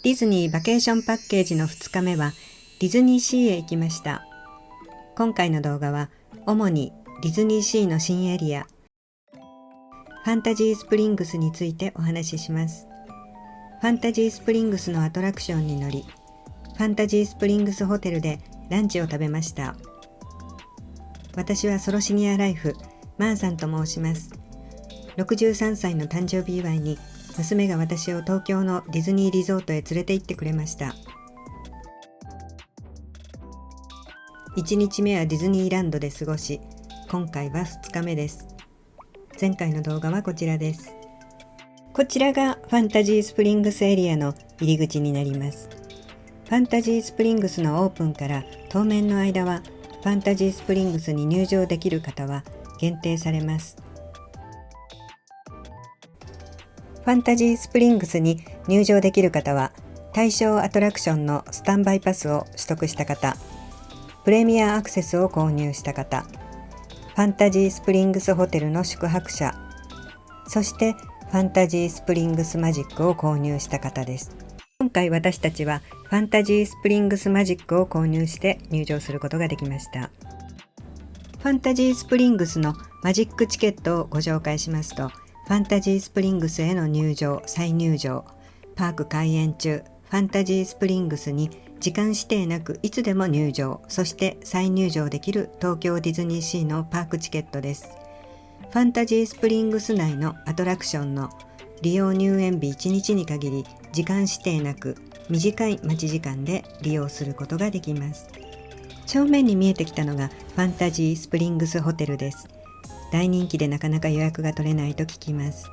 ディズニーバケーションパッケージの2日目はディズニーシーへ行きました。今回の動画は主にディズニーシーの新エリア、ファンタジースプリングスについてお話しします。ファンタジースプリングスのアトラクションに乗り、ファンタジースプリングスホテルでランチを食べました。私はソロシニアライフ、マーさんと申します。63歳の誕生日祝いに娘が私を東京のディズニーリゾートへ連れて行ってくれました。1日目はディズニーランドで過ごし、今回は2日目です。前回の動画はこちらです。こちらがファンタジースプリングスエリアの入り口になります。ファンタジースプリングスのオープンから当面の間は、ファンタジースプリングスに入場できる方は限定されます。ファンタジースプリングスに入場できる方は、対象アトラクションのスタンバイパスを取得した方、プレミアアクセスを購入した方、ファンタジースプリングスホテルの宿泊者、そしてファンタジースプリングスマジックを購入した方です。今回私たちはファンタジースプリングスマジックを購入して入場することができました。ファンタジースプリングスのマジックチケットをご紹介しますと、ファンタジースプリングスへの入場、再入場、パーク開園中、ファンタジースプリングスに時間指定なくいつでも入場、そして再入場できる東京ディズニーシーのパークチケットです。ファンタジースプリングス内のアトラクションの利用入園日1日に限り、時間指定なく短い待ち時間で利用することができます。正面に見えてきたのがファンタジースプリングスホテルです。大人気でなかなか予約が取れないと聞きます。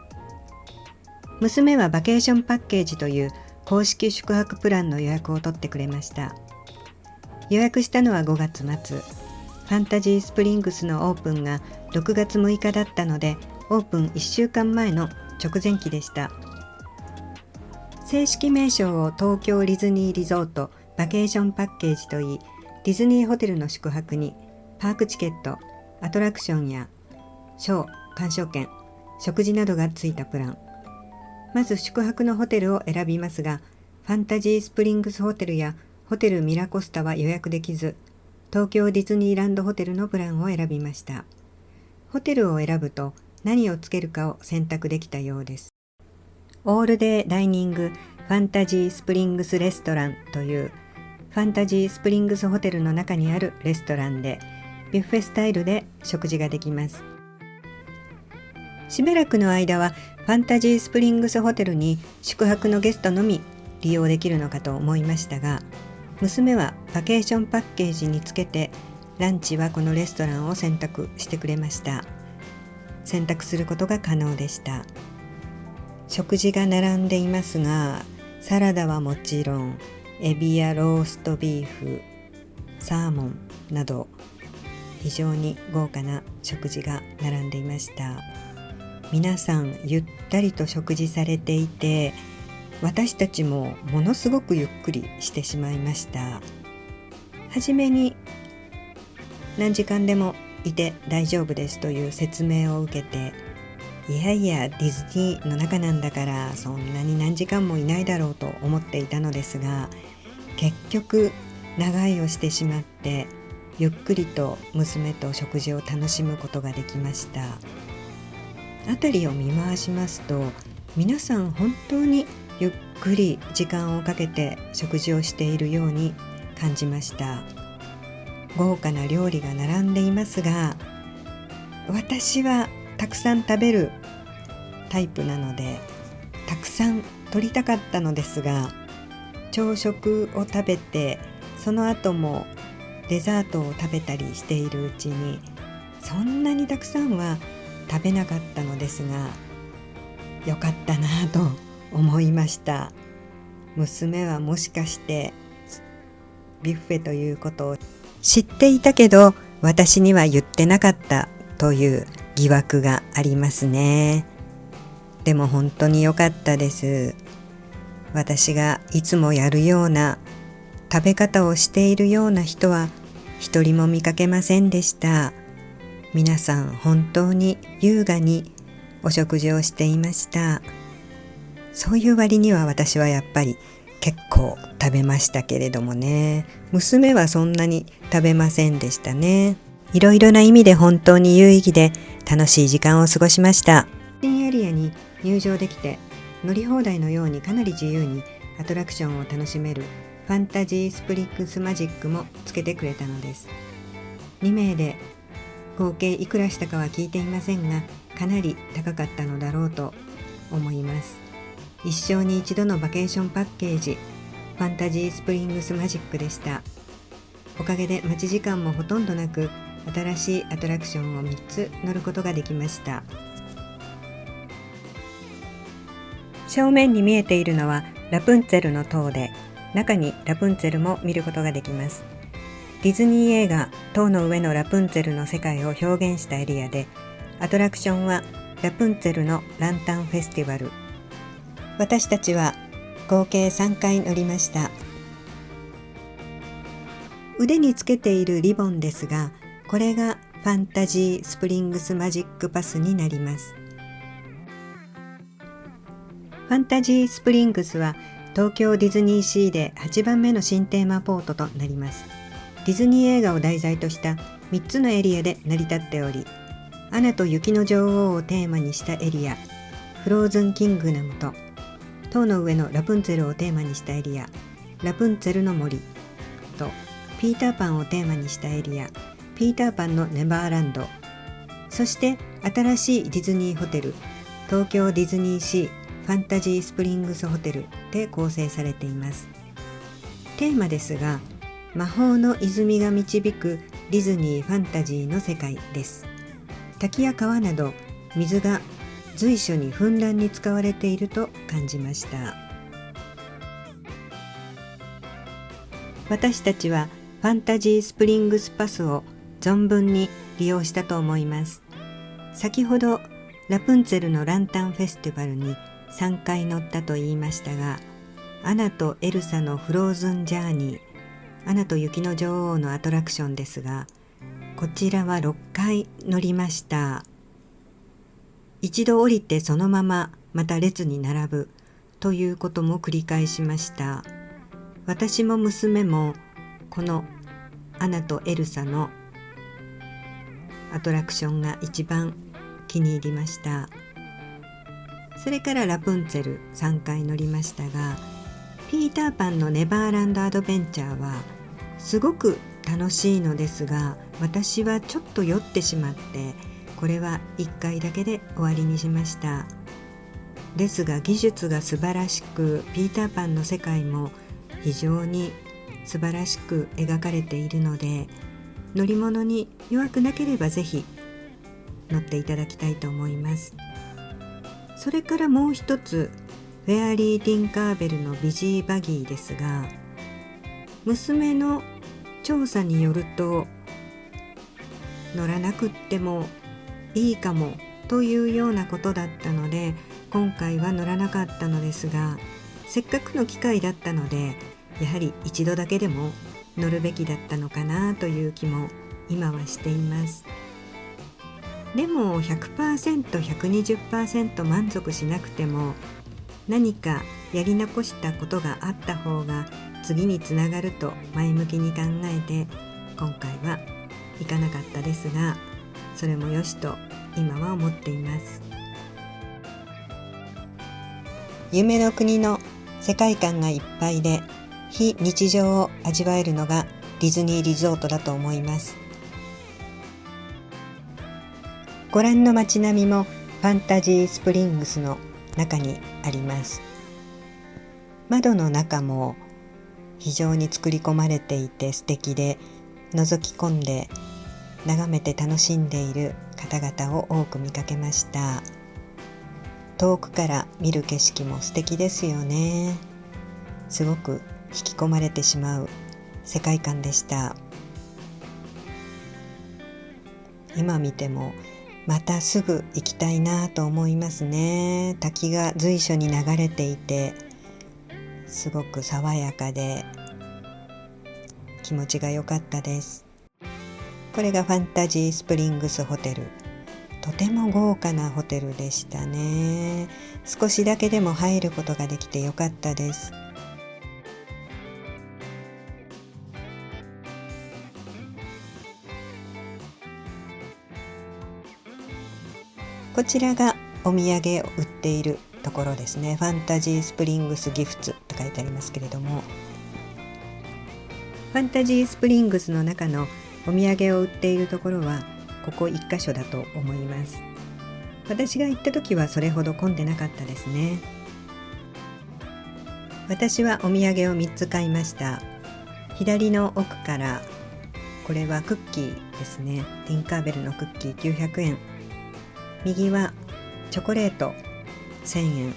娘はバケーションパッケージという公式宿泊プランの予約を取ってくれました。予約したのは5月末。ファンタジースプリングスのオープンが6月6日だったので、オープン1週間前の直前期でした。正式名称を東京ディズニーリゾートバケーションパッケージといい、ディズニーホテルの宿泊にパークチケット、アトラクションやショー、鑑賞券、食事などがついたプラン。まず宿泊のホテルを選びますが、ファンタジースプリングスホテルやホテルミラコスタは予約できず、東京ディズニーランドホテルのプランを選びました。ホテルを選ぶと何をつけるかを選択できたようです。オールデイダイニングファンタジースプリングスレストランというファンタジースプリングスホテルの中にあるレストランで、ビュッフェスタイルで食事ができます。しばらくの間はファンタジースプリングスホテルに宿泊のゲストのみ利用できるのかと思いましたが、娘はバケーションパッケージにつけてランチはこのレストランを選択してくれました。選択することが可能でした。食事が並んでいますが、サラダはもちろんエビやローストビーフ、サーモンなど非常に豪華な食事が並んでいました。皆さんゆったりと食事されていて、私たちもものすごくゆっくりしてしまいました。はじめに何時間でもいて大丈夫ですという説明を受けて、いやいやディズニーの中なんだからそんなに何時間もいないだろうと思っていたのですが、結局長居をしてしまってゆっくりと娘と食事を楽しむことができました。辺りを見回しますと、皆さん本当にゆっくり時間をかけて食事をしているように感じました。豪華な料理が並んでいますが、私はたくさん食べるタイプなのでたくさん取りたかったのですが、朝食を食べてその後もデザートを食べたりしているうちに、そんなにたくさんは食べなかったのですが、よかったなと思いました。娘はもしかしてビュッフェということを知っていたけど私には言ってなかったという疑惑がありますね。でも本当に良かったです。私がいつもやるような食べ方をしているような人は一人も見かけませんでした。皆さん本当に優雅にお食事をしていました。そういう割には私はやっぱり結構食べましたけれどもね、娘はそんなに食べませんでしたね。いろいろな意味で本当に有意義で楽しい時間を過ごしました。新エリアに入場できて乗り放題のようにかなり自由にアトラクションを楽しめるファンタジースプリングスマジックもつけてくれたのです。2名で合計いくらしたかは聞いていませんが、かなり高かったのだろうと思います。一生に一度のバケーションパッケージ、ファンタジースプリングスマジックでした。おかげで待ち時間もほとんどなく、新しいアトラクションを3つ乗ることができました。正面に見えているのはラプンツェルの塔で、中にラプンツェルも見ることができます。ディズニー映画塔の上のラプンツェルの世界を表現したエリアで、アトラクションはラプンツェルのランタンフェスティバル。私たちは合計3回乗りました。腕につけているリボンですが、これがファンタジースプリングスマジックパスになります。ファンタジースプリングスは東京ディズニーシーで8番目の新テーマポートとなります。ディズニー映画を題材とした3つのエリアで成り立っており、アナと雪の女王をテーマにしたエリア、フローズンキングダムと、塔の上のラプンツェルをテーマにしたエリア、ラプンツェルの森と、ピーターパンをテーマにしたエリア、ピーターパンのネバーランド、そして新しいディズニーホテル、東京ディズニーシーファンタジースプリングスホテルで構成されています。テーマですが、魔法の泉が導くディズニーファンタジーの世界です。滝や川など水が随所にふんだんに使われていると感じました。私たちはファンタジースプリングスパスを存分に利用したと思います。先ほどラプンツェルのランタンフェスティバルに3回乗ったと言いましたが、アナとエルサのフローズンジャーニー、アナと雪の女王のアトラクションですが、こちらは6回乗りました。一度降りてそのまままた列に並ぶということも繰り返しました。私も娘もこのアナとエルサのアトラクションが一番気に入りました。それからラプンツェル3回乗りましたが、ピーターパンのネバーランドアドベンチャーはすごく楽しいのですが、私はちょっと酔ってしまって、これは1回だけで終わりにしました。ですが技術が素晴らしく、ピーターパンの世界も非常に素晴らしく描かれているので、乗り物に弱くなければぜひ乗っていただきたいと思います。それからもう一つ、フェアリー・ティンカーベルのビジーバギーですが、娘の調査によると乗らなくってもいいかもというようなことだったので、今回は乗らなかったのですが、せっかくの機会だったので、やはり一度だけでも乗るべきだったのかなという気も今はしています。でも 100%、120% 満足しなくても、何かやり残したことがあった方が次につながると前向きに考えて、今回は行かなかったですが、それもよしと今は思っています。夢の国の世界観がいっぱいで、非日常を味わえるのがディズニーリゾートだと思います。ご覧の街並みもファンタジースプリングスの中にあります。窓の中も非常に作り込まれていて素敵で、覗き込んで眺めて楽しんでいる方々を多く見かけました。遠くから見る景色も素敵ですよね。すごく引き込まれてしまう世界観でした。今見てもまたすぐ行きたいなと思いますね。滝が随所に流れていて、すごく爽やかで気持ちが良かったです。これがファンタジースプリングスホテル。とても豪華なホテルでしたね。少しだけでも入ることができて良かったです。こちらがお土産を売っているところですね。ファンタジースプリングスギフツと書いてありますけれども、ファンタジースプリングスの中のお土産を売っているところはここ1箇所だと思います。私が行った時はそれほど混んでなかったですね。私はお土産を3つ買いました。左の奥からこれはクッキーですね。ティンカーベルのクッキー900円。右はチョコレート1000円。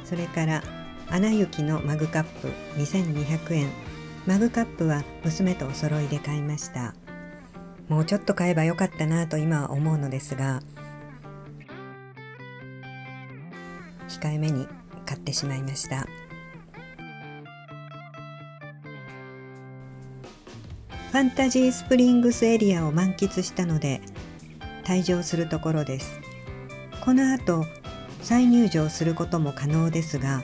それからアナ雪のマグカップ2200円。マグカップは娘とお揃いで買いました。もうちょっと買えばよかったなと今は思うのですが、控えめに買ってしまいました。ファンタジースプリングスエリアを満喫したので退場するところです。この後再入場することも可能ですが、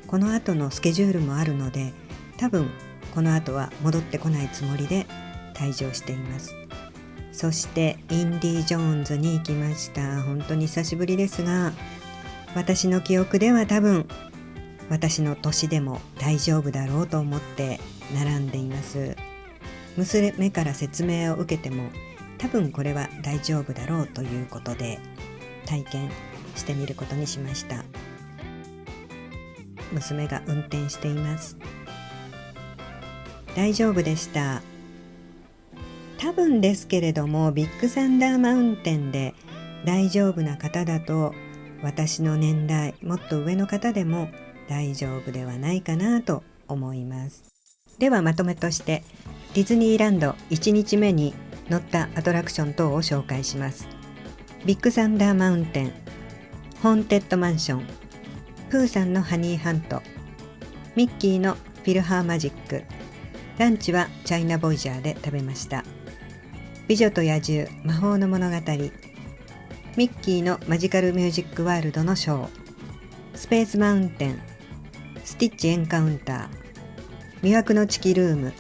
この後のスケジュールもあるので多分この後は戻ってこないつもりで退場しています。そしてインディ・ジョーンズに行きました。本当に久しぶりですが、私の記憶では多分私の年でも大丈夫だろうと思って並んでいます。娘から説明を受けても多分これは大丈夫だろうということで体験してみることにしました。娘が運転しています。大丈夫でした。多分ですけれどもビッグサンダーマウンテンで大丈夫な方だと私の年代もっと上の方でも大丈夫ではないかなと思います。ではまとめとしてディズニーランド1日目に乗ったアトラクション等を紹介します。ビッグサンダーマウンテン、ホーンテッドマンション、プーさんのハニーハント、ミッキーのフィルハーマジック、ランチはチャイナボイジャーで食べました。美女と野獣魔法の物語、ミッキーのマジカルミュージックワールドのショー、スペースマウンテン、スティッチエンカウンター、魅惑のチキルーム、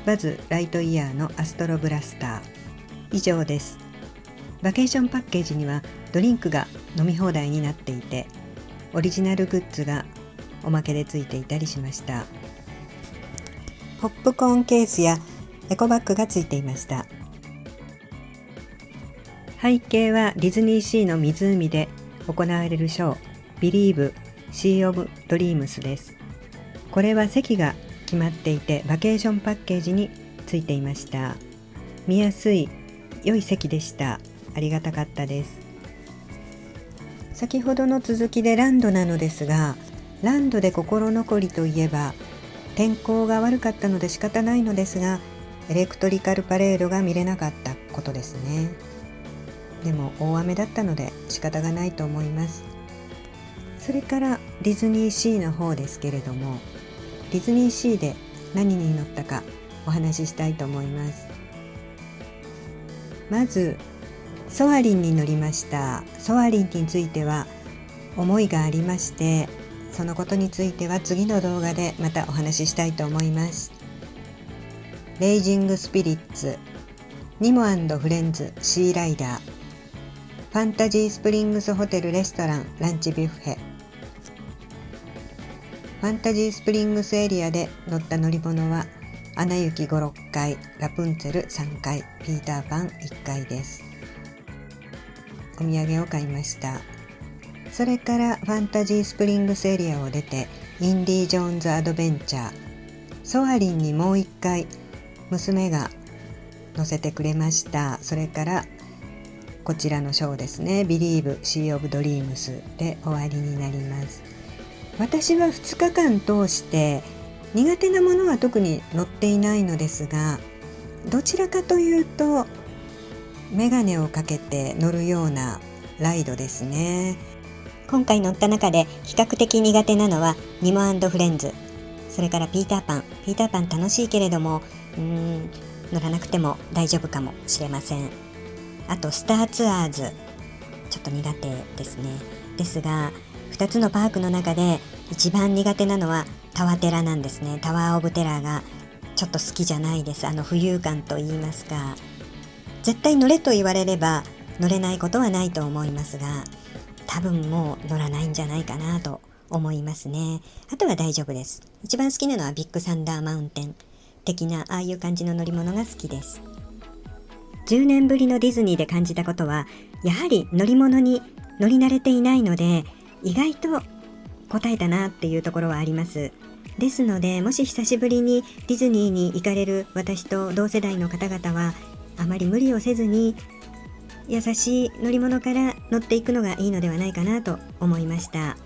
バズ・ライトイヤーのアストロブラスター。以上です。バケーションパッケージにはドリンクが飲み放題になっていて、オリジナルグッズがおまけでついていたりしました。ポップコーンケースやエコバッグがついていました。背景はディズニーシーの湖で行われるショー、ビリーブ・シー・オブ・ドリームスです。これは席が決まっていてバケーションパッケージについていました。見やすい良い席でした。ありがたかったです。先ほどの続きでランドなのですが、ランドで心残りといえば天候が悪かったので仕方ないのですが、エレクトリカルパレードが見れなかったことですね。でも大雨だったので仕方がないと思います。それからディズニーシーの方ですけれども、ディズニーシーで何に乗ったかお話ししたいと思います。まずソアリンに乗りました。ソアリンについては思いがありまして、そのことについては次の動画でまたお話ししたいと思います。レイジングスピリッツ、ニモ&フレンズシーライダー、ファンタジースプリングスホテルレストランランチビュッフェ。ファンタジースプリングスエリアで乗った乗り物はアナ雪5、6回、ラプンツェル3回、ピーターパン1回です。お土産を買いました。それからファンタジースプリングスエリアを出てインディ・ジョーンズ・アドベンチャー、ソアリンにもう1回娘が乗せてくれました。それからこちらのショーですね、ビリーブ・シー・オブ・ドリームスで終わりになります。私は2日間通して苦手なものは特に乗っていないのですが、どちらかというとメガネをかけて乗るようなライドですね。今回乗った中で比較的苦手なのはニモ&フレンズ、それからピーターパン楽しいけれども乗らなくても大丈夫かもしれません。あとスターツアーズちょっと苦手ですね。ですが2つのパークの中で一番苦手なのはタワテラなんですね。タワーオブテラーがちょっと好きじゃないです。浮遊感と言いますか、絶対乗れと言われれば乗れないことはないと思いますが、多分もう乗らないんじゃないかなと思いますね。あとは大丈夫です。一番好きなのはビッグサンダーマウンテン的なああいう感じの乗り物が好きです。10年ぶりのディズニーで感じたことは、やはり乗り物に乗り慣れていないので、意外と答えたなっていうところはあります。ですので、もし久しぶりにディズニーに行かれる私と同世代の方々は、あまり無理をせずに優しい乗り物から乗っていくのがいいのではないかなと思いました。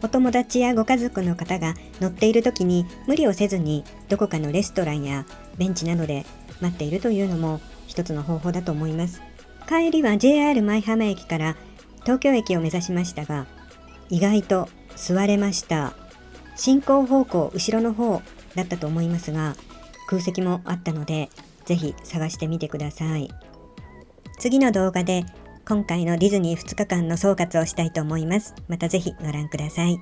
お友達やご家族の方が乗っている時に無理をせずに、どこかのレストランやベンチなどで待っているというのも一つの方法だと思います。帰りは JR 舞浜駅から東京駅を目指しましたが、意外と座れました。進行方向後ろの方だったと思いますが、空席もあったので、ぜひ探してみてください。次の動画で今回のディズニー2日間の総括をしたいと思います。またぜひご覧ください。